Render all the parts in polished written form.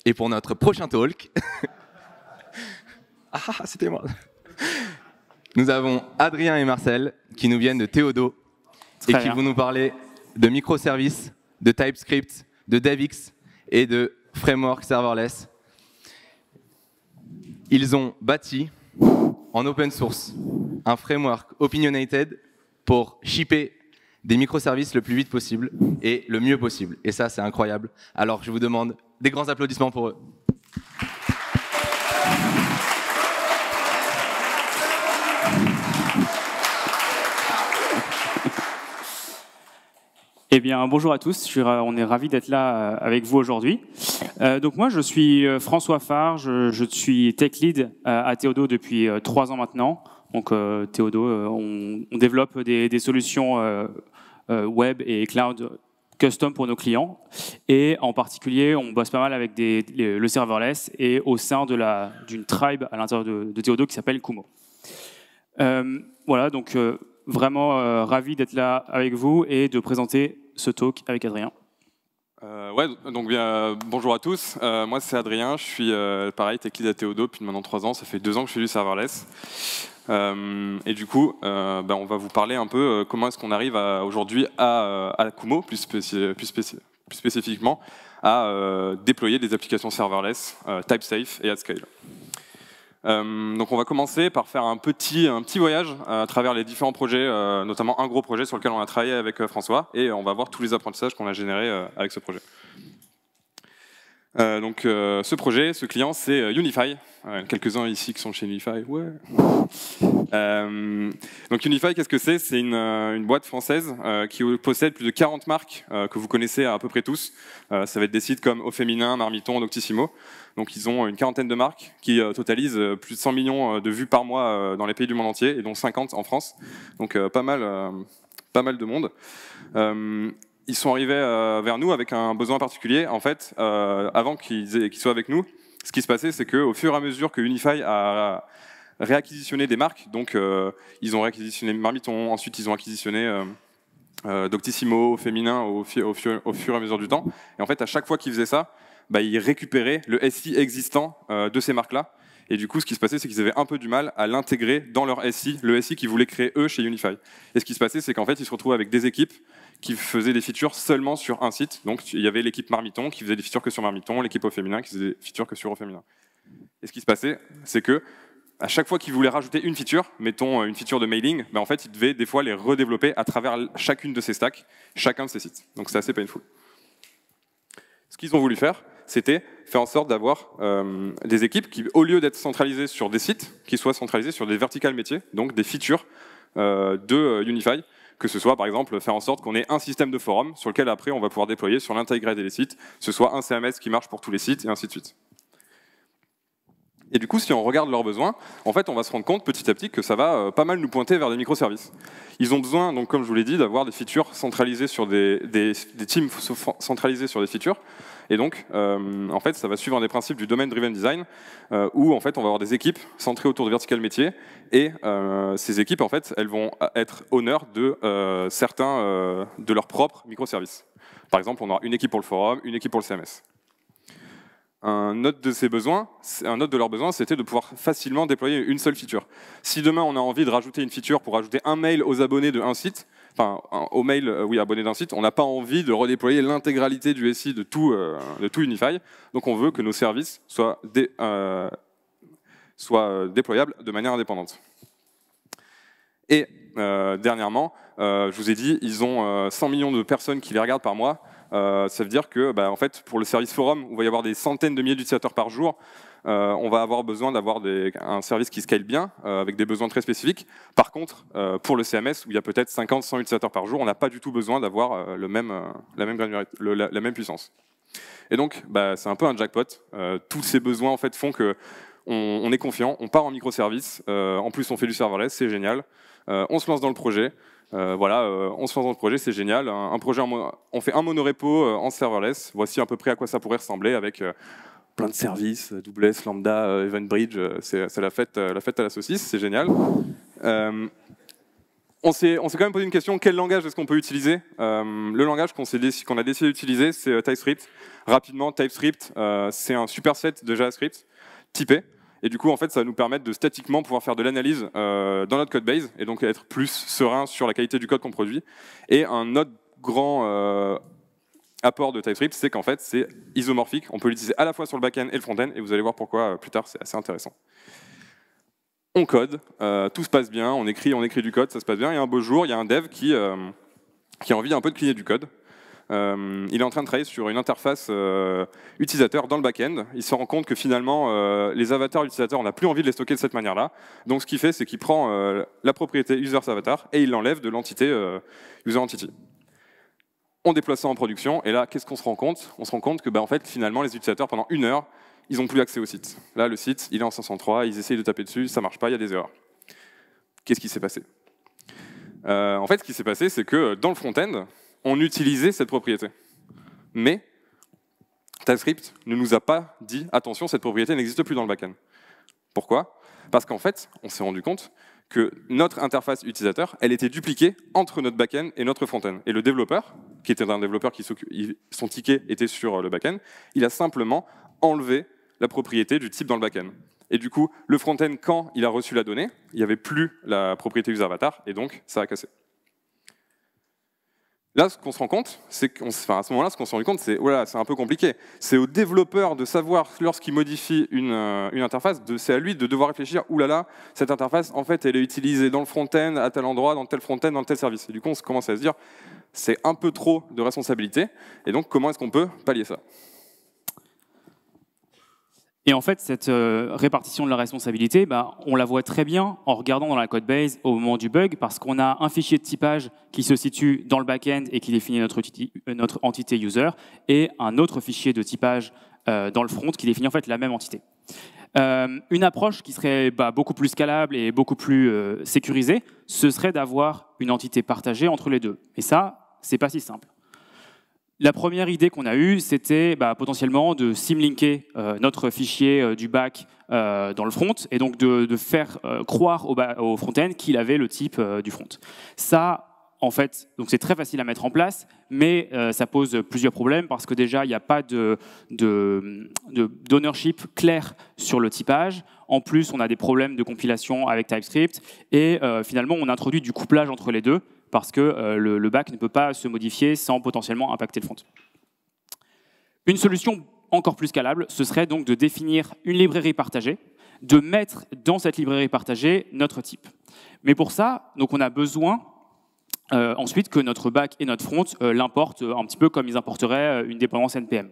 Et pour notre prochain talk, ah, c'était moi. Nous avons Adrien et Marcel qui nous viennent de Théodo et qui vont nous parler de microservices, de TypeScript, de DevX et de framework serverless. Ils ont bâti en open source un framework opinionated pour shipper des microservices le plus vite possible et le mieux possible. Et ça, c'est incroyable. Alors, je vous demande des grands applaudissements pour eux. Eh bien, bonjour à tous, on est ravis d'être là avec vous aujourd'hui. Donc moi, je suis François Farr, je suis Tech Lead à Théodo depuis 3 ans maintenant. Donc Théodo, on développe des solutions web et cloud custom pour nos clients. Et en particulier, on bosse pas mal avec le serverless et au sein d'une tribe à l'intérieur de Théodo qui s'appelle Kumo. Voilà, donc vraiment ravi d'être là avec vous et de présenter ce talk avec Adrien. Ouais, donc bien, bonjour à tous. Moi, c'est Adrien. Je suis pareil, tech lead à Théodo depuis maintenant 3 ans. Ça fait 2 ans que je fais du serverless. Et du coup, on va vous parler un peu comment est-ce qu'on arrive aujourd'hui à Kumo, plus spécifiquement, à déployer des applications serverless, type safe et at scale. Donc on va commencer par faire un petit voyage à travers les différents projets, notamment un gros projet sur lequel on a travaillé avec François, et on va voir tous les apprentissages qu'on a générés avec ce projet. Ce projet, ce client, c'est Unify. Quelques-uns ici qui sont chez Unify. Ouais. Donc Unify, qu'est-ce que c'est? C'est une boîte française qui possède plus de 40 marques que vous connaissez à peu près tous. Ça va être des sites comme Au Féminin, Marmiton, Doctissimo. Donc ils ont une 40aine de marques qui totalisent plus de 100 millions de vues par mois dans les pays du monde entier, et dont 50 en France. Donc pas mal de monde. Ils sont arrivés vers nous avec un besoin particulier. En fait, avant qu'ils soient avec nous, ce qui se passait, c'est qu'au fur et à mesure que Unify a réacquisitionné des marques, donc ils ont réacquisitionné Marmiton, ensuite ils ont acquisitionné Doctissimo, Féminin au fur et à mesure du temps. Et en fait, à chaque fois qu'ils faisaient ça, ils récupéraient le SI existant de ces marques-là. Et du coup, ce qui se passait, c'est qu'ils avaient un peu du mal à l'intégrer dans leur SI, le SI qu'ils voulaient créer eux chez Unify. Et ce qui se passait, c'est qu'en fait, ils se retrouvaient avec des équipes qui faisaient des features seulement sur un site. Donc, il y avait l'équipe Marmiton qui faisait des features que sur Marmiton, l'équipe Au Féminin qui faisait des features que sur Au Féminin. Et ce qui se passait, c'est que à chaque fois qu'ils voulaient rajouter une feature, mettons une feature de mailing, en fait, ils devaient des fois les redévelopper à travers chacune de ces stacks, chacun de ces sites. Donc, c'est assez painful. Ce qu'ils ont voulu faire, c'était faire en sorte d'avoir des équipes qui, au lieu d'être centralisées sur des sites, qui soient centralisées sur des verticales métiers, donc des features de Unify, que ce soit par exemple faire en sorte qu'on ait un système de forum sur lequel après on va pouvoir déployer sur l'intégralité des sites, ce soit un CMS qui marche pour tous les sites et ainsi de suite. Et du coup, si on regarde leurs besoins, en fait, on va se rendre compte petit à petit que ça va pas mal nous pointer vers des microservices. Ils ont besoin, donc, comme je vous l'ai dit, d'avoir des features centralisées sur des teams centralisés sur des features. Et donc, en fait, ça va suivre un des principes du domain-driven design, où en fait, on va avoir des équipes centrées autour de vertical métier, et ces équipes, en fait, elles vont être honneur de certains de leurs propres microservices. Par exemple, on aura une équipe pour le forum, une équipe pour le CMS. Un autre de leurs besoins, c'était de pouvoir facilement déployer une seule feature. Si demain on a envie de rajouter une feature pour rajouter un mail aux abonnés d'un site, enfin aux mails abonnés d'un site, on n'a pas envie de redéployer l'intégralité du SI de tout Unify. Donc on veut que nos services soient déployables de manière indépendante. Et dernièrement, je vous ai dit, ils ont 100 millions de personnes qui les regardent par mois. Ça veut dire que, en fait, pour le service forum, où il va y avoir des centaines de milliers d'utilisateurs par jour, on va avoir besoin d'avoir un service qui scale bien, avec des besoins très spécifiques. Par contre, pour le CMS, où il y a peut-être 50, 100 utilisateurs par jour, on n'a pas du tout besoin d'avoir la même puissance. Et donc, c'est un peu un jackpot. Tous ces besoins en fait, font qu'on est confiant, on part en microservice, en plus on fait du serverless, c'est génial. On se lance dans le projet. On se lance dans le projet, c'est génial. On fait un monorepo en serverless. Voici à peu près à quoi ça pourrait ressembler avec plein de services, WS, Lambda, EventBridge. C'est la fête à la saucisse, c'est génial. On s'est quand même posé une question, quel langage est-ce qu'on peut utiliser? Le langage qu'on a décidé d'utiliser, c'est TypeScript. Rapidement, TypeScript, c'est un superset de JavaScript typé. Et du coup, en fait, ça va nous permettre de statiquement pouvoir faire de l'analyse dans notre code base et donc être plus serein sur la qualité du code qu'on produit. Et un autre grand apport de TypeScript, c'est qu'en fait, c'est isomorphique. On peut l'utiliser à la fois sur le back-end et le front-end, et vous allez voir pourquoi plus tard, c'est assez intéressant. On code, tout se passe bien, on écrit du code, ça se passe bien, et un beau jour, il y a un dev qui a envie un peu de cleaner du code. Il est en train de travailler sur une interface utilisateur dans le back-end. Il se rend compte que finalement, les avatars utilisateurs, on n'a plus envie de les stocker de cette manière-là. Donc ce qu'il fait, c'est qu'il prend la propriété user-avatar et il l'enlève de l'entité user-entity. On déploie ça en production, et là, qu'est-ce qu'on se rend compte? On se rend compte que en fait, finalement, les utilisateurs, pendant 1 heure, ils n'ont plus accès au site. Là, le site, il est en 503, ils essayent de taper dessus, ça ne marche pas, il y a des erreurs. Qu'est-ce qui s'est passé? En fait, ce qui s'est passé, c'est que dans le front-end, on utilisait cette propriété. Mais TypeScript ne nous a pas dit « Attention, cette propriété n'existe plus dans le back-end ». Pourquoi? Parce qu'en fait, on s'est rendu compte que notre interface utilisateur, elle était dupliquée entre notre back-end et notre front-end. Et le développeur, qui était un développeur son ticket était sur le back-end, il a simplement enlevé la propriété du type dans le back-end. Et du coup, le front-end, quand il a reçu la donnée, il n'y avait plus la propriété user-avatar, et donc ça a cassé. Là, ce qu'on se rend compte, c'est qu'à ce moment-là, ce qu'on s'est rendu compte, c'est voilà, c'est un peu compliqué. C'est au développeur de savoir, lorsqu'il modifie une interface, c'est à lui de devoir réfléchir, oulala, cette interface, en fait, elle est utilisée dans le front-end, à tel endroit, dans tel front-end, dans tel service. Et du coup, on commence à se dire, c'est un peu trop de responsabilité, et donc comment est-ce qu'on peut pallier ça? Et en fait, cette répartition de la responsabilité, on la voit très bien en regardant dans la code base au moment du bug, parce qu'on a un fichier de typage qui se situe dans le back-end et qui définit notre entité user, et un autre fichier de typage dans le front qui définit en fait la même entité. Une approche qui serait beaucoup plus scalable et beaucoup plus sécurisée, ce serait d'avoir une entité partagée entre les deux. Et ça, c'est pas si simple. La première idée qu'on a eue, c'était potentiellement de simlinker notre fichier du back dans le front, et donc de faire croire au front-end qu'il avait le type du front. Ça, en fait, donc c'est très facile à mettre en place, mais ça pose plusieurs problèmes, parce que déjà, il n'y a pas d'ownership clair sur le typage. En plus, on a des problèmes de compilation avec TypeScript, et finalement, on introduit du couplage entre les deux, parce que le back ne peut pas se modifier sans potentiellement impacter le front. Une solution encore plus scalable, ce serait donc de définir une librairie partagée, de mettre dans cette librairie partagée notre type. Mais pour ça, donc on a besoin ensuite que notre back et notre front l'importent un petit peu comme ils importeraient une dépendance NPM.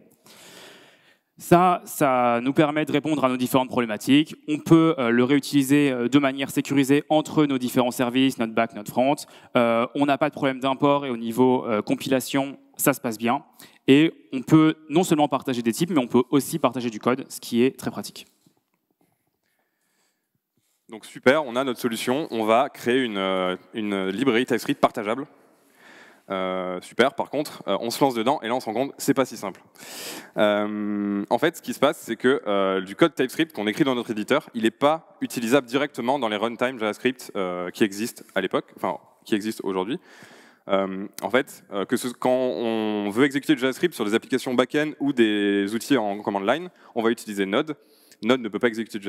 Ça nous permet de répondre à nos différentes problématiques. On peut le réutiliser de manière sécurisée entre nos différents services, notre back, notre front. On n'a pas de problème d'import, et au niveau compilation, ça se passe bien. Et on peut non seulement partager des types, mais on peut aussi partager du code, ce qui est très pratique. Donc super, on a notre solution. On va créer une librairie TypeScript partageable. Super, par contre, on se lance dedans et là on se rend compte, c'est pas si simple. En fait, ce qui se passe, c'est que du code TypeScript qu'on écrit dans notre éditeur, il n'est pas utilisable directement dans les runtime JavaScript qui existent à l'époque, enfin qui existent aujourd'hui. En fait, quand on veut exécuter du JavaScript sur des applications back-end ou des outils en command line, on va utiliser Node. Node ne peut pas exécuter du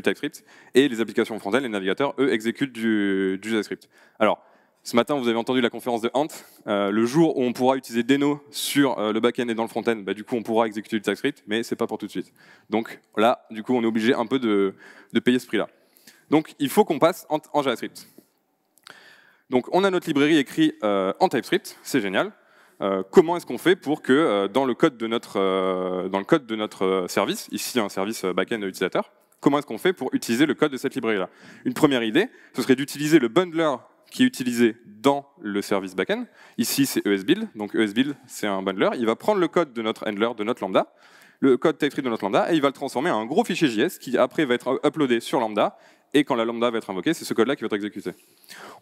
TypeScript, et les applications front-end, les navigateurs, eux, exécutent du JavaScript. Alors, ce matin, vous avez entendu la conférence de Ant. Le jour où on pourra utiliser Deno sur le back-end et dans le front-end, du coup, on pourra exécuter du TypeScript, mais c'est pas pour tout de suite. Donc là, du coup, on est obligé un peu de payer ce prix-là. Donc, il faut qu'on passe en JavaScript. Donc, on a notre librairie écrite en TypeScript, c'est génial. Comment est-ce qu'on fait pour que dans le code de notre service, ici un service back-end utilisateur, comment est-ce qu'on fait pour utiliser le code de cette librairie-là? Une première idée, ce serait d'utiliser le bundler qui est utilisé dans le service backend. Ici, c'est ESBuild. Donc ESBuild, c'est un bundler. Il va prendre le code de notre handler, de notre lambda, le code TypeScript de notre lambda, et il va le transformer en un gros fichier JS qui, après, va être uploadé sur lambda. Et quand la lambda va être invoquée, c'est ce code-là qui va être exécuté.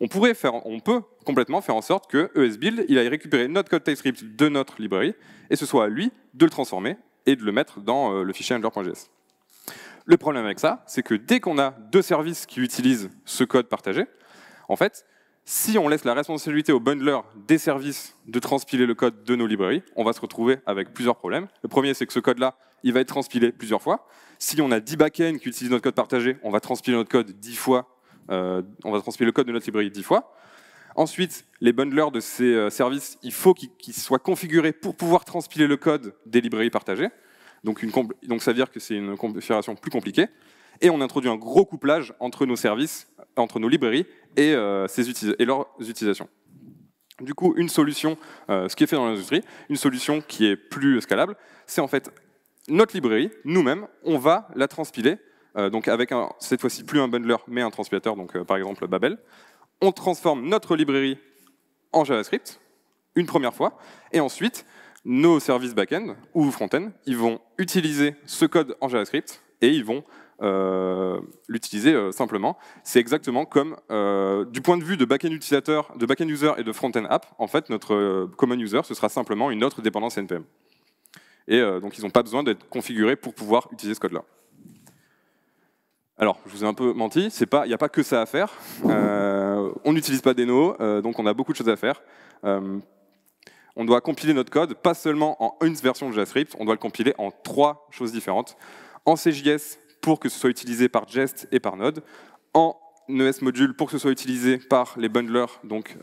On peut complètement faire en sorte que ESBuild, il aille récupérer notre code TypeScript de notre librairie, et ce soit à lui de le transformer et de le mettre dans le fichier handler.js. Le problème avec ça, c'est que dès qu'on a deux services qui utilisent ce code partagé, en fait, Si on laisse la responsabilité au bundler des services de transpiler le code de nos librairies, on va se retrouver avec plusieurs problèmes. Le premier, c'est que ce code-là, il va être transpilé plusieurs fois. Si on a 10 backends qui utilisent notre code partagé, on va transpiler notre code 10 fois. On va transpiler le code de notre librairie 10 fois. Ensuite, les bundlers de ces services, il faut qu'ils soient configurés pour pouvoir transpiler le code des librairies partagées. Donc ça veut dire que c'est une configuration plus compliquée. Et on introduit un gros couplage entre nos services, entre nos librairies et leurs utilisations. Du coup, une solution, ce qui est fait dans l'industrie, une solution qui est plus scalable, c'est en fait notre librairie, nous-mêmes, on va la transpiler, donc avec cette fois-ci plus un bundler, mais un transpilateur, donc par exemple Babel. On transforme notre librairie en JavaScript, une première fois, et ensuite, nos services back-end ou front-end, ils vont utiliser ce code en JavaScript, et ils vont l'utiliser simplement. C'est exactement comme, du point de vue de back-end utilisateur, de back-end user et de front-end app, en fait, notre common user, ce sera simplement une autre dépendance NPM. Et donc, ils n'ont pas besoin d'être configurés pour pouvoir utiliser ce code-là. Alors, je vous ai un peu menti, il n'y a pas que ça à faire. On n'utilise pas Deno, donc on a beaucoup de choses à faire. On doit compiler notre code, pas seulement en une version de JavaScript, on doit le compiler en 3 choses différentes. En CJS, pour que ce soit utilisé par Jest et par Node. En ES Module, pour que ce soit utilisé par les bundlers, donc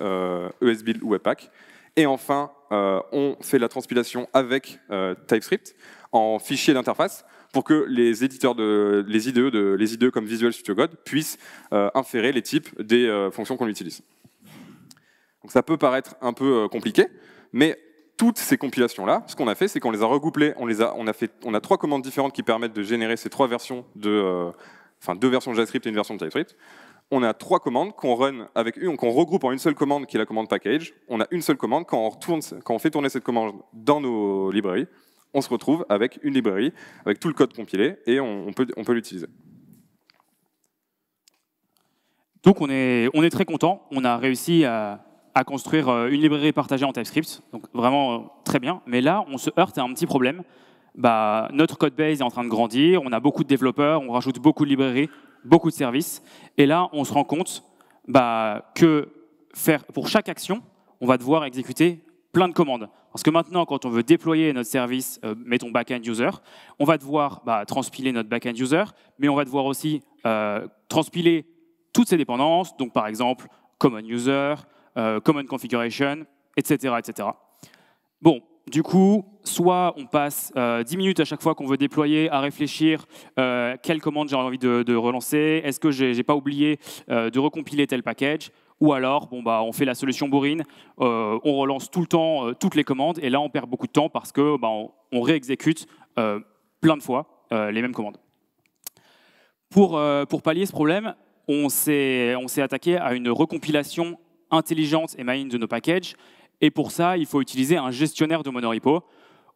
ESBuild ou Webpack. Et enfin, on fait la transpilation avec TypeScript en fichier d'interface pour que les éditeurs les IDE comme Visual Studio Code puissent inférer les types des fonctions qu'on utilise. Donc ça peut paraître un peu compliqué, mais toutes ces compilations-là, ce qu'on a fait, c'est qu'on les a recouplées, on a 3 commandes différentes qui permettent de générer ces 3 versions de, 2 versions de JavaScript et une version de TypeScript. On a 3 commandes qu'on regroupe en une seule commande qui est la commande package. On a une seule commande, quand on fait tourner cette commande dans nos librairies, on se retrouve avec une librairie, avec tout le code compilé, et on peut l'utiliser. Donc on est très content, on a réussi à construire une librairie partagée en TypeScript, donc vraiment très bien. Mais là, on se heurte à un petit problème. Notre code base est en train de grandir, on a beaucoup de développeurs, on rajoute beaucoup de librairies, beaucoup de services. Et là, on se rend compte que pour chaque action, on va devoir exécuter plein de commandes. Parce que maintenant, quand on veut déployer notre service, mettons backend user, on va devoir transpiler notre backend user, mais on va devoir aussi transpiler toutes ces dépendances, donc par exemple, common user, common configuration, etc., etc. Bon, du coup, soit on passe 10 minutes à chaque fois qu'on veut déployer à réfléchir quelle commande j'ai envie de relancer, est-ce que j'ai pas oublié de recompiler tel package, ou alors on fait la solution bourrine, on relance tout le temps toutes les commandes, et là on perd beaucoup de temps parce que on réexécute plein de fois les mêmes commandes. Pour pallier ce problème, on s'est attaqué à une recompilation intelligente et maligne de nos packages. Et pour ça, il faut utiliser un gestionnaire de monorepo.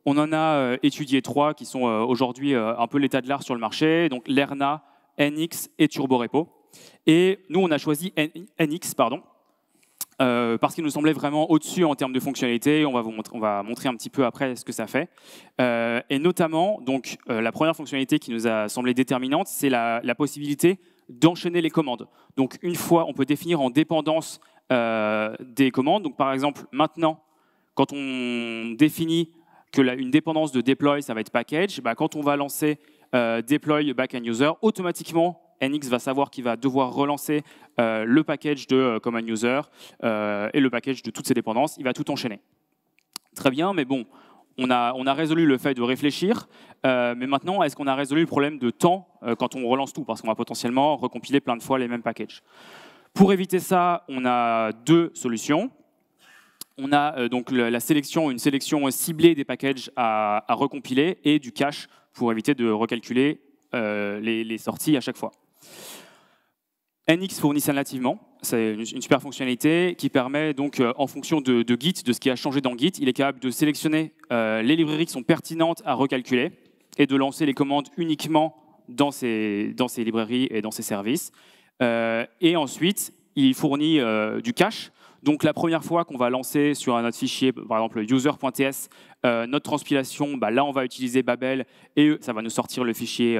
On en a étudié 3 qui sont aujourd'hui un peu l'état de l'art sur le marché, donc Lerna, NX et TurboRepo. Et nous, on a choisi NX, parce qu'il nous semblait vraiment au-dessus en termes de fonctionnalité. On va montrer un petit peu après ce que ça fait. Et notamment, donc, la première fonctionnalité qui nous a semblé déterminante, c'est la possibilité d'enchaîner les commandes. Donc, une fois, on peut définir en dépendance des commandes. Donc, par exemple, maintenant, quand on définit qu'une dépendance de deploy, ça va être package, quand on va lancer deploy backend user, automatiquement, NX va savoir qu'il va devoir relancer le package de common user et le package de toutes ces dépendances. Il va tout enchaîner. Très bien, mais bon, on a résolu le fait de réfléchir, mais maintenant, est-ce qu'on a résolu le problème de temps quand on relance tout? Parce qu'on va potentiellement recompiler plein de fois les mêmes packages. Pour éviter ça, on a 2 solutions. On a donc une sélection ciblée des packages à recompiler et du cache pour éviter de recalculer les sorties à chaque fois. NX fournit ça nativement. C'est une super fonctionnalité qui permet donc, en fonction de Git, de ce qui a changé dans Git, il est capable de sélectionner les librairies qui sont pertinentes à recalculer et de lancer les commandes uniquement dans ces librairies et dans ces services. Et ensuite, il fournit du cache. Donc la première fois qu'on va lancer sur un autre fichier, par exemple user.ts, notre transpilation, là on va utiliser Babel et ça va nous sortir le fichier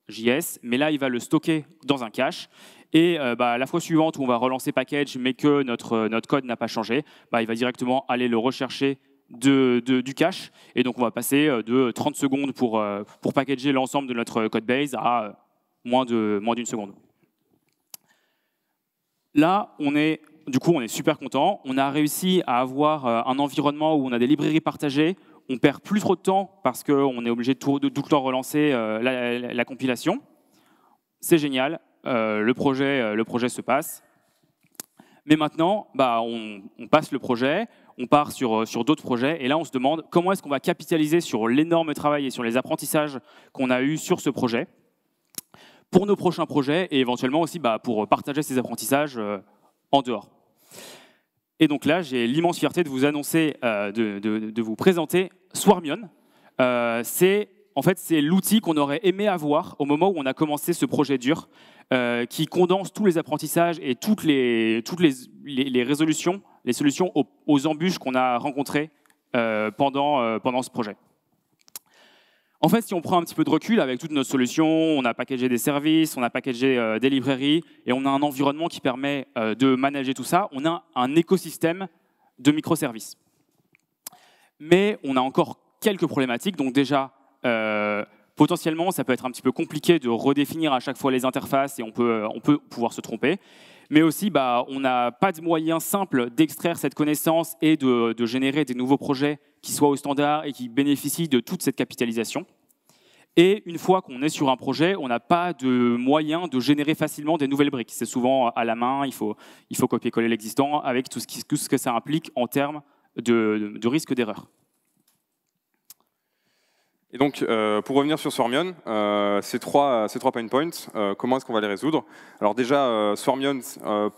JS, mais là il va le stocker dans un cache. Et la fois suivante où on va relancer package, mais que notre code n'a pas changé, il va directement aller le rechercher du cache. Et donc, on va passer de 30 secondes pour packager l'ensemble de notre code base à moins d'une seconde. Là, on est super content. On a réussi à avoir un environnement où on a des librairies partagées. On perd plus trop de temps parce qu'on est obligé de tout le temps relancer la compilation. C'est génial. Le projet se passe. Mais maintenant, on passe le projet, on part sur d'autres projets, et là, on se demande comment est-ce qu'on va capitaliser sur l'énorme travail et sur les apprentissages qu'on a eus sur ce projet pour nos prochains projets, et éventuellement aussi pour partager ces apprentissages en dehors. Et donc là, j'ai l'immense fierté de vous annoncer, de vous présenter Swarmion. C'est l'outil qu'on aurait aimé avoir au moment où on a commencé ce projet dur, qui condense tous les apprentissages et toutes les résolutions, les solutions aux embûches qu'on a rencontrées pendant ce projet. En fait, si on prend un petit peu de recul avec toutes nos solutions, on a packagé des services, on a packagé des librairies, et on a un environnement qui permet de manager tout ça, on a un écosystème de microservices. Mais on a encore quelques problématiques. Donc déjà, potentiellement, ça peut être un petit peu compliqué de redéfinir à chaque fois les interfaces, et on peut pouvoir se tromper. Mais aussi, on n'a pas de moyen simple d'extraire cette connaissance et de générer des nouveaux projets qui soient au standard et qui bénéficient de toute cette capitalisation. Et une fois qu'on est sur un projet, on n'a pas de moyen de générer facilement des nouvelles briques. C'est souvent à la main, il faut copier-coller l'existant avec tout ce que ça implique en termes de risque d'erreur. Et donc, pour revenir sur Swarmion, ces trois pain points, comment est-ce qu'on va les résoudre? Alors déjà, Swarmion,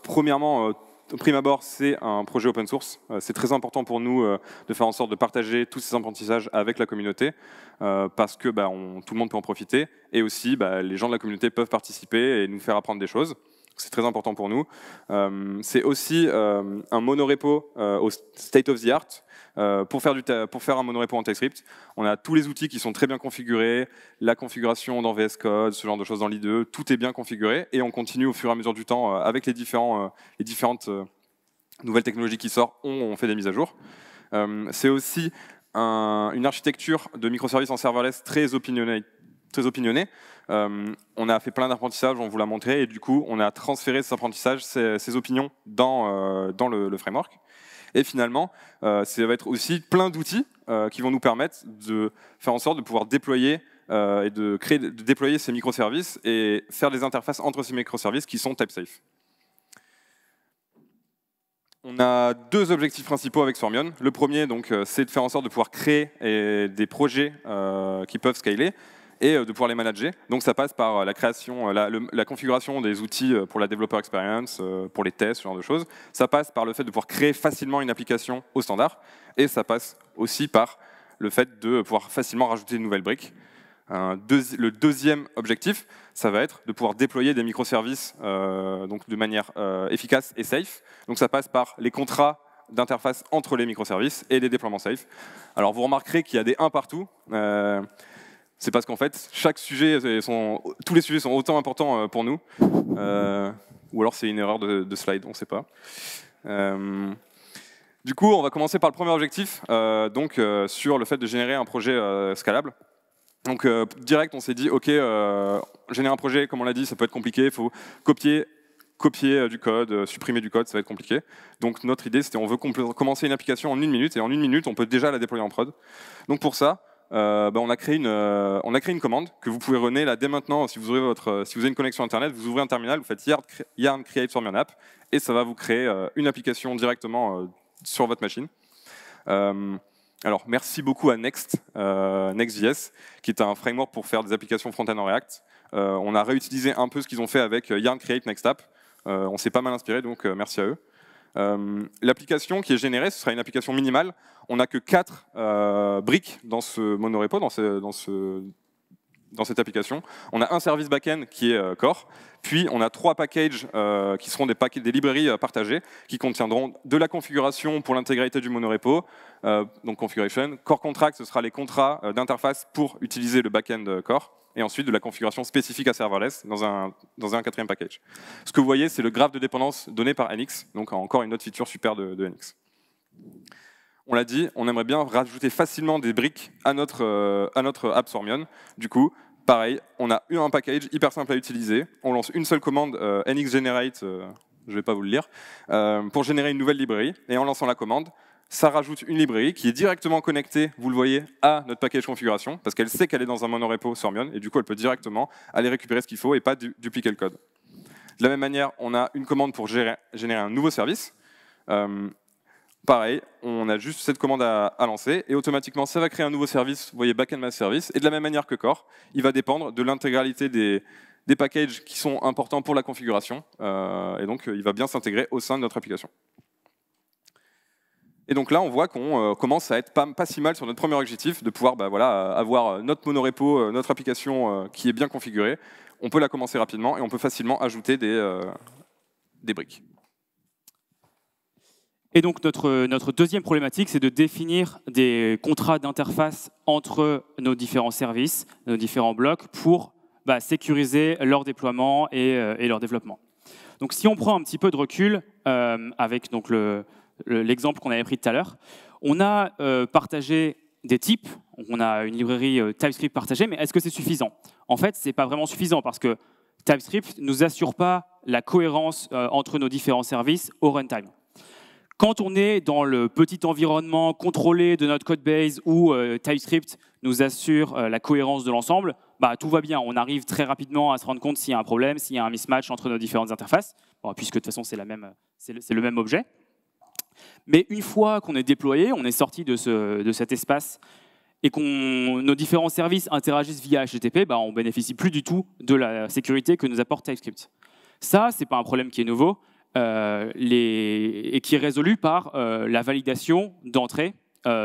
premièrement, au prime abord, c'est un projet open source. C'est très important pour nous de faire en sorte de partager tous ces apprentissages avec la communauté, parce que tout le monde peut en profiter, et aussi les gens de la communauté peuvent participer et nous faire apprendre des choses. C'est très important pour nous. C'est aussi un monorepo au state of the art. Pour faire un monorepo en TypeScript, on a tous les outils qui sont très bien configurés, la configuration dans VS Code, ce genre de choses dans l'IDE, tout est bien configuré, et on continue au fur et à mesure du temps avec les différentes nouvelles technologies qui sortent, on fait des mises à jour. C'est aussi une architecture de microservices en serverless très opinionée. On a fait plein d'apprentissages, on vous l'a montré, et du coup, on a transféré ces apprentissages, ces opinions dans le framework. Et finalement, ça va être aussi plein d'outils qui vont nous permettre de faire en sorte de pouvoir déployer et de déployer ces microservices et faire des interfaces entre ces microservices qui sont type-safe. On a deux objectifs principaux avec Swarmion. Le premier, c'est de faire en sorte de pouvoir créer des projets qui peuvent scaler et de pouvoir les manager. Donc ça passe par la création, la configuration des outils pour la developer experience, pour les tests, ce genre de choses. Ça passe par le fait de pouvoir créer facilement une application au standard, et ça passe aussi par le fait de pouvoir facilement rajouter de nouvelles briques. Le deuxième objectif, ça va être de pouvoir déployer des microservices de manière efficace et safe. Donc ça passe par les contrats d'interface entre les microservices et des déploiements safe. Alors vous remarquerez qu'il y a des 1 partout. C'est parce qu'en fait, tous les sujets sont autant importants pour nous. Ou alors c'est une erreur de slide, on ne sait pas. Du coup, on va commencer par le premier objectif, sur le fait de générer un projet scalable. Donc direct, on s'est dit, ok, générer un projet, comme on l'a dit, ça peut être compliqué, il faut copier du code, supprimer du code, ça va être compliqué. Donc notre idée, c'était on veut commencer une application en 1 minute, et en 1 minute, on peut déjà la déployer en prod. Donc pour ça, on a créé une commande que vous pouvez runner là dès maintenant. Si vous avez une connexion internet, vous ouvrez un terminal, vous faites yarn create Swarmion app, et ça va vous créer une application directement sur votre machine. Alors merci beaucoup à Next.js, qui est un framework pour faire des applications front-end en React. On a réutilisé un peu ce qu'ils ont fait avec yarn create next app. On s'est pas mal inspiré, donc merci à eux. L'application qui est générée, ce sera une application minimale. On n'a que 4 briques dans ce monorepo, dans cette application. On a un service backend qui est core, puis on a 3 packages qui seront des librairies partagées, qui contiendront de la configuration pour l'intégralité du monorepo, donc configuration. Core contract, ce sera les contrats d'interface pour utiliser le backend core. et ensuite de la configuration spécifique à serverless dans un quatrième package. Ce que vous voyez, c'est le graphe de dépendance donné par NX, donc encore une autre feature super de NX. On l'a dit, on aimerait bien rajouter facilement des briques à notre app Swarmion. Du coup, pareil, on a eu un package hyper simple à utiliser. On lance une seule commande nxGenerate, je ne vais pas vous le lire, pour générer une nouvelle librairie. Et en lançant la commande, ça rajoute une librairie qui est directement connectée, vous le voyez, à notre package configuration, parce qu'elle sait qu'elle est dans un monorepo Swarmion, et du coup, elle peut directement aller récupérer ce qu'il faut et pas dupliquer le code. De la même manière, on a une commande pour générer un nouveau service. Pareil, on a juste cette commande à lancer et automatiquement ça va créer un nouveau service, vous voyez backend mass service, et de la même manière que Core, il va dépendre de l'intégralité des packages qui sont importants pour la configuration, et donc il va bien s'intégrer au sein de notre application. Et donc là, on voit qu'on commence à être pas si mal sur notre premier objectif, de pouvoir avoir notre monorepo, notre application qui est bien configurée. On peut la commencer rapidement et on peut facilement ajouter des briques. Et donc notre deuxième problématique, c'est de définir des contrats d'interface entre nos différents services, nos différents blocs, pour sécuriser leur déploiement et leur développement. Donc si on prend un petit peu de recul avec donc l'exemple qu'on avait pris tout à l'heure, on a partagé des types, on a une librairie TypeScript partagée, mais est-ce que c'est suffisant? En fait, ce n'est pas vraiment suffisant parce que TypeScript ne nous assure pas la cohérence entre nos différents services au runtime. Quand on est dans le petit environnement contrôlé de notre codebase où TypeScript nous assure la cohérence de l'ensemble, tout va bien. On arrive très rapidement à se rendre compte s'il y a un problème, s'il y a un mismatch entre nos différentes interfaces, puisque de toute façon c'est le même objet. Mais une fois qu'on est déployé, on est sorti de cet espace et que nos différents services interagissent via HTTP, on ne bénéficie plus du tout de la sécurité que nous apporte TypeScript. Ça, ce n'est pas un problème qui est nouveau. Et qui est résolu par la validation d'entrée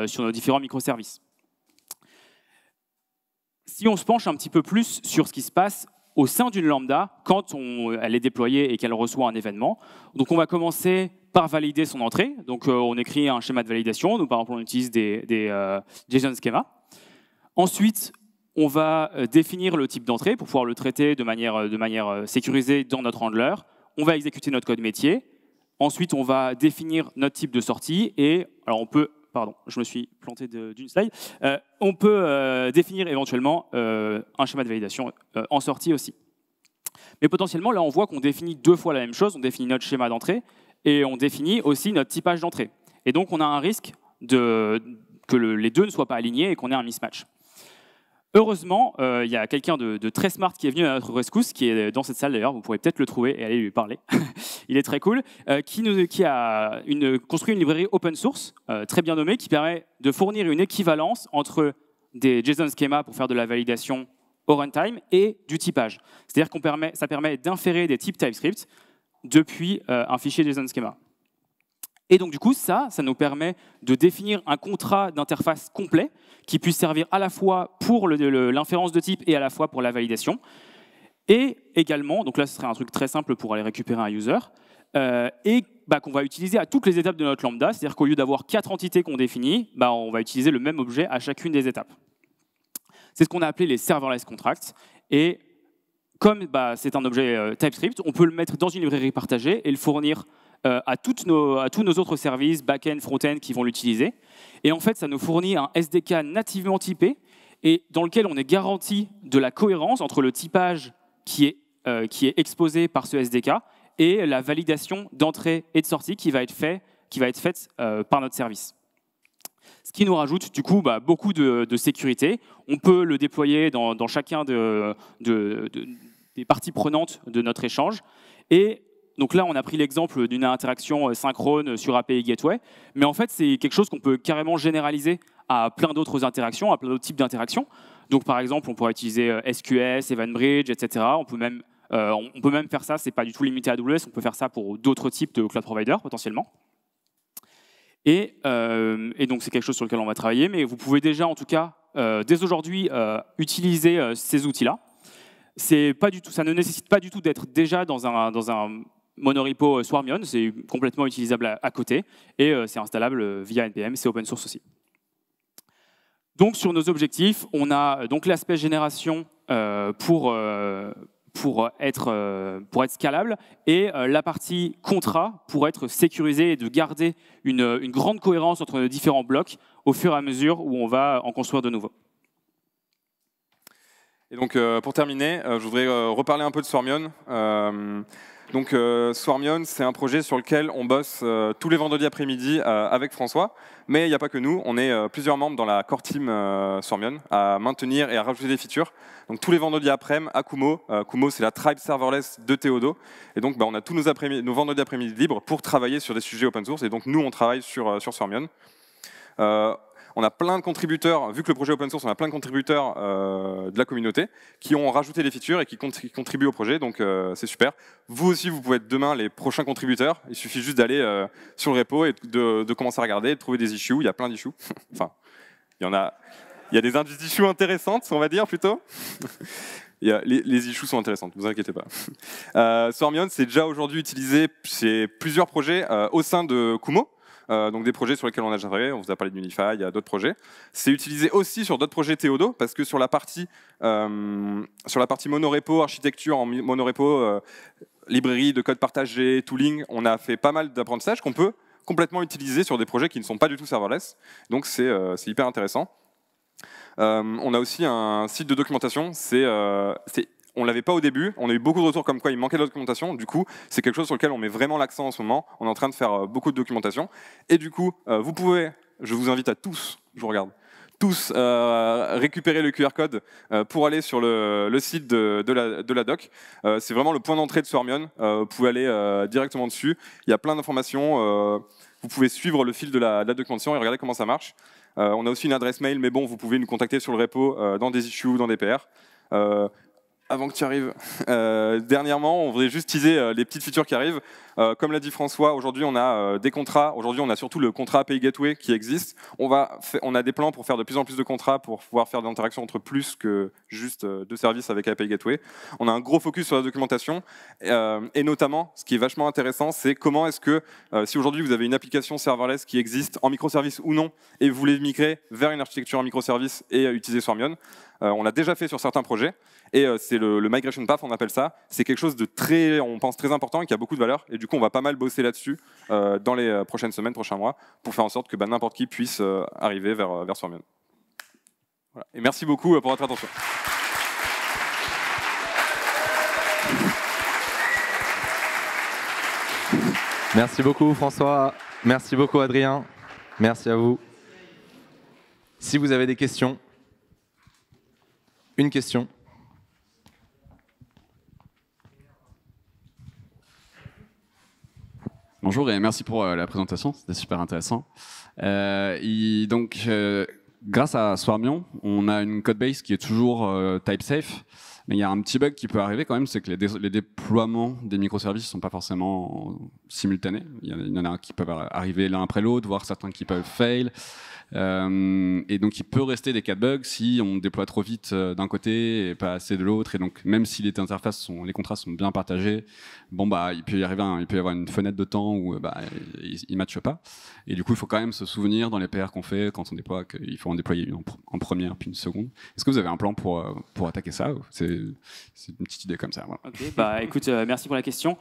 sur nos différents microservices. Si on se penche un petit peu plus sur ce qui se passe au sein d'une lambda quand elle est déployée et qu'elle reçoit un événement, donc on va commencer par valider son entrée. Donc on écrit un schéma de validation. Donc, par exemple, on utilise des JSON schema. Ensuite, on va définir le type d'entrée pour pouvoir le traiter de manière sécurisée dans notre handler. On va exécuter notre code métier. Ensuite, on va définir notre type de sortie. Et alors on peut, pardon, je me suis planté d'une slide. On peut définir éventuellement un schéma de validation en sortie aussi. Mais potentiellement, là, on voit qu'on définit deux fois la même chose. On définit notre schéma d'entrée et on définit aussi notre typage d'entrée. Et donc, on a un risque que les deux ne soient pas alignés et qu'on ait un mismatch. Heureusement, il y a quelqu'un de très smart qui est venu à notre rescousse, qui est dans cette salle d'ailleurs, vous pourrez peut-être le trouver et aller lui parler. Il est très cool, qui a construit une librairie open source, très bien nommée, qui permet de fournir une équivalence entre des JSON schema pour faire de la validation au runtime et du typage. C'est-à-dire que ça permet d'inférer des types TypeScript depuis un fichier JSON schema. Et donc, du coup, ça nous permet de définir un contrat d'interface complet qui puisse servir à la fois pour l'inférence de type et à la fois pour la validation. Et également, donc là, ce serait un truc très simple pour aller récupérer un user, qu'on va utiliser à toutes les étapes de notre lambda. C'est-à-dire qu'au lieu d'avoir 4 entités qu'on définit, on va utiliser le même objet à chacune des étapes. C'est ce qu'on a appelé les serverless contracts. Et comme c'est un objet TypeScript, on peut le mettre dans une librairie partagée et le fournir à tous nos autres services, back-end, front-end, qui vont l'utiliser. Et en fait, ça nous fournit un SDK nativement typé et dans lequel on est garanti de la cohérence entre le typage qui est exposé par ce SDK et la validation d'entrée et de sortie qui va être faite par notre service. Ce qui nous rajoute du coup beaucoup de sécurité. On peut le déployer dans chacun des parties prenantes de notre échange. Et donc là, on a pris l'exemple d'une interaction synchrone sur API Gateway, mais en fait, c'est quelque chose qu'on peut carrément généraliser à plein d'autres interactions, à plein d'autres types d'interactions. Donc par exemple, on pourrait utiliser SQS, EventBridge, etc. On peut même faire ça, c'est pas du tout limité à AWS, on peut faire ça pour d'autres types de cloud providers potentiellement. Et donc c'est quelque chose sur lequel on va travailler, mais vous pouvez déjà en tout cas, dès aujourd'hui, utiliser ces outils-là. Ça ne nécessite pas du tout d'être déjà dans un monorepo Swarmion, c'est complètement utilisable à côté et c'est installable via NPM, c'est open source aussi. Donc sur nos objectifs, on a donc l'aspect génération pour être scalable, et la partie contrat pour être sécurisée et de garder une grande cohérence entre les différents blocs au fur et à mesure où on va en construire de nouveaux. Et donc, pour terminer, je voudrais reparler un peu de Swarmion. Swarmion, c'est un projet sur lequel on bosse tous les vendredis après-midi avec François. Mais il n'y a pas que nous, on est plusieurs membres dans la core team Swarmion à maintenir et à rajouter des features. Donc tous les vendredis après-midi à Kumo. Kumo, c'est la tribe serverless de Théodo. Et donc on a tous nos vendredis après-midi libres pour travailler sur des sujets open source. Et donc nous, on travaille sur Swarmion. On a plein de contributeurs, vu que le projet est open source, on a plein de contributeurs de la communauté qui ont rajouté des features et qui contribuent au projet, donc c'est super. Vous aussi, vous pouvez être demain les prochains contributeurs. Il suffit juste d'aller sur le repo et de commencer à regarder, de trouver des issues. Il y a plein d'issues. Enfin, il y a des issues intéressantes, on va dire plutôt. Les issues sont intéressantes, ne vous inquiétez pas. Swarmion, c'est déjà aujourd'hui utilisé chez plusieurs projets au sein de Kumo. Donc des projets sur lesquels on a déjà travaillé, on vous a parlé d'Unify, il y a d'autres projets. C'est utilisé aussi sur d'autres projets Théodo, parce que sur la partie monorepo, architecture en monorepo, librairie de code partagé, tooling, on a fait pas mal d'apprentissages qu'on peut complètement utiliser sur des projets qui ne sont pas du tout serverless. Donc c'est hyper intéressant. On a aussi un site de documentation, on ne l'avait pas au début, on a eu beaucoup de retours comme quoi il manquait de documentation, du coup c'est quelque chose sur lequel on met vraiment l'accent en ce moment, on est en train de faire beaucoup de documentation, et du coup vous pouvez, je vous invite à tous, je vous regarde, tous récupérer le QR code pour aller sur le site de la doc. C'est vraiment le point d'entrée de Swarmion, vous pouvez aller directement dessus, il y a plein d'informations, vous pouvez suivre le fil de la documentation et regarder comment ça marche. On a aussi une adresse mail, mais bon, vous pouvez nous contacter sur le repo, dans des issues, dans des PR. Avant que tu arrives, dernièrement, on voudrait juste teaser les petites features qui arrivent. Comme l'a dit François, aujourd'hui on a des contrats. Aujourd'hui on a surtout le contrat API Gateway qui existe. On a des plans pour faire de plus en plus de contrats pour pouvoir faire de l'interaction entre plus que juste deux services avec API Gateway. On a un gros focus sur la documentation et notamment, ce qui est vachement intéressant, c'est comment est-ce que si aujourd'hui vous avez une application serverless qui existe en microservice ou non et vous voulez migrer vers une architecture en microservice et utiliser Swarmion. On l'a déjà fait sur certains projets et c'est le migration path, on appelle ça. C'est quelque chose de on pense très important et qui a beaucoup de valeur. Et du coup, on va pas mal bosser là-dessus dans les prochaines semaines, prochains mois, pour faire en sorte que n'importe qui puisse arriver vers Swarmion. Voilà. Et merci beaucoup pour votre attention. Merci beaucoup François, merci beaucoup Adrien, merci à vous. Si vous avez des questions, une question. Bonjour et merci pour la présentation, c'était super intéressant. Grâce à Swarmion, on a une codebase qui est toujours type safe, mais il y a un petit bug qui peut arriver quand même, c'est que les déploiements des microservices ne sont pas forcément simultanés. Il y en a qui peuvent arriver l'un après l'autre, voire certains qui peuvent fail. Et donc il peut rester des cas de bugs si on déploie trop vite d'un côté et pas assez de l'autre, et donc même si les interfaces les contrats sont bien partagés, bon il peut y avoir une fenêtre de temps où ils matchent pas, et du coup il faut quand même se souvenir dans les PR qu'on fait quand on déploie qu'il faut en déployer une en première puis une seconde. Est-ce que vous avez un plan pour attaquer ça? C'est une petite idée comme ça. Voilà. Ok, écoute, merci pour la question.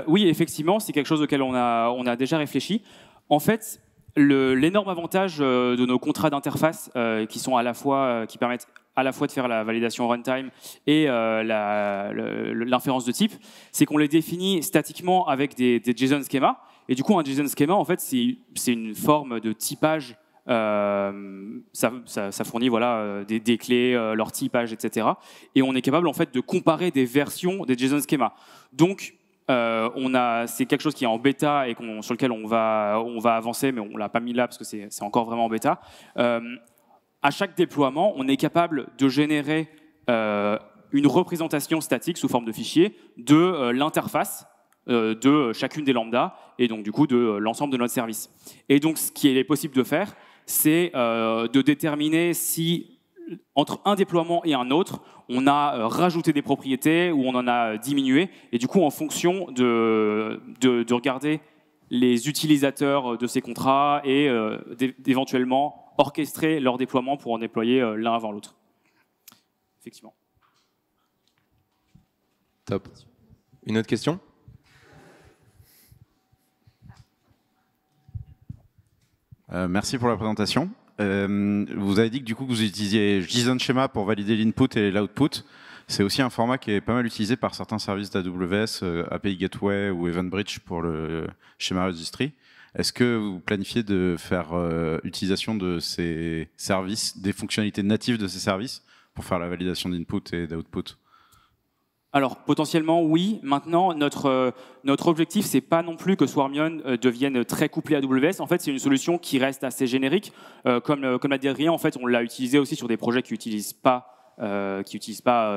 Oui, effectivement, c'est quelque chose auquel on a déjà réfléchi. En fait, l'énorme avantage de nos contrats d'interface qui permettent à la fois de faire la validation runtime et l'inférence de type, c'est qu'on les définit statiquement avec des JSON schemas. Et du coup, un JSON schema, en fait, c'est une forme de typage. Ça fournit des clés, leur typage, etc. Et on est capable en fait de comparer des versions des JSON schemas. Donc c'est quelque chose qui est en bêta et sur lequel on va avancer, mais on l'a pas mis là parce que c'est encore vraiment en bêta. À chaque déploiement, on est capable de générer une représentation statique sous forme de fichier de l'interface de chacune des lambdas et donc du coup de l'ensemble de notre service. Et donc ce qui est possible de faire, c'est de déterminer si entre un déploiement et un autre, on a rajouté des propriétés ou on en a diminué. Et du coup, en fonction de regarder les utilisateurs de ces contrats et d'éventuellement orchestrer leur déploiement pour en déployer l'un avant l'autre. effectivement. Top. Une autre question? Merci pour la présentation. Vous avez dit que du coup vous utilisiez JSON Schema pour valider l'input et l'output. C'est aussi un format qui est pas mal utilisé par certains services d'AWS, API Gateway ou EventBridge pour le schéma registry. Est-ce que vous planifiez de faire utilisation de ces services, des fonctionnalités natives de ces services pour faire la validation d'input et d'output? Alors, potentiellement, oui. Maintenant, notre objectif, c'est pas non plus que Swarmion devienne très couplé à AWS. En fait, c'est une solution qui reste assez générique. Comme l'a dit Adrien, en fait, on l'a utilisé aussi sur des projets qui n'utilisent pas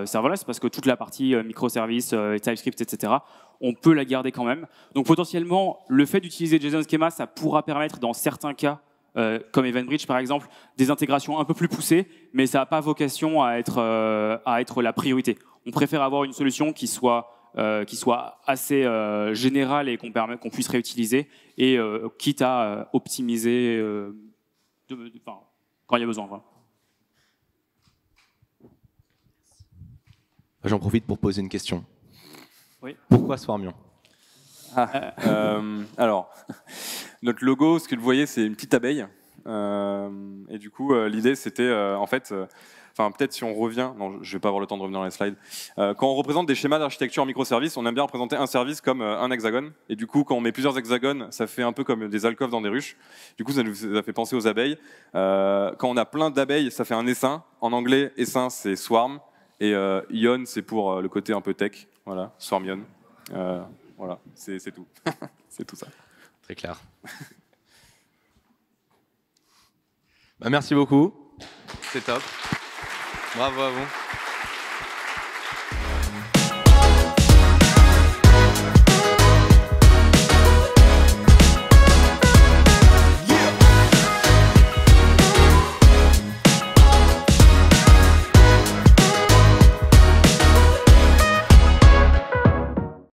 serverless, parce que toute la partie microservices, TypeScript, etc., on peut la garder quand même. Donc, potentiellement, le fait d'utiliser JSON Schema, ça pourra permettre, dans certains cas, comme EventBridge par exemple, des intégrations un peu plus poussées, mais ça n'a pas vocation à être la priorité. On préfère avoir une solution qui soit assez générale et qu'on puisse réutiliser, et quitte à optimiser quand il y a besoin. Voilà. J'en profite pour poser une question. Oui. Pourquoi Swarmion? Alors, notre logo, ce que vous voyez, c'est une petite abeille. Et du coup, l'idée, c'était en fait... peut-être si on revient, non, je vais pas avoir le temps de revenir dans les slides. Quand on représente des schémas d'architecture microservices, on aime bien représenter un service comme un hexagone. Et du coup, quand on met plusieurs hexagones, ça fait un peu comme des alcôves dans des ruches. Du coup, ça nous a fait penser aux abeilles. Quand on a plein d'abeilles, ça fait un essaim. En anglais, essaim, c'est swarm. Et ion, c'est pour le côté un peu tech. Voilà, swarmion. Voilà, c'est tout. C'est tout ça. Très clair. Merci beaucoup. C'est top. Bravo à vous.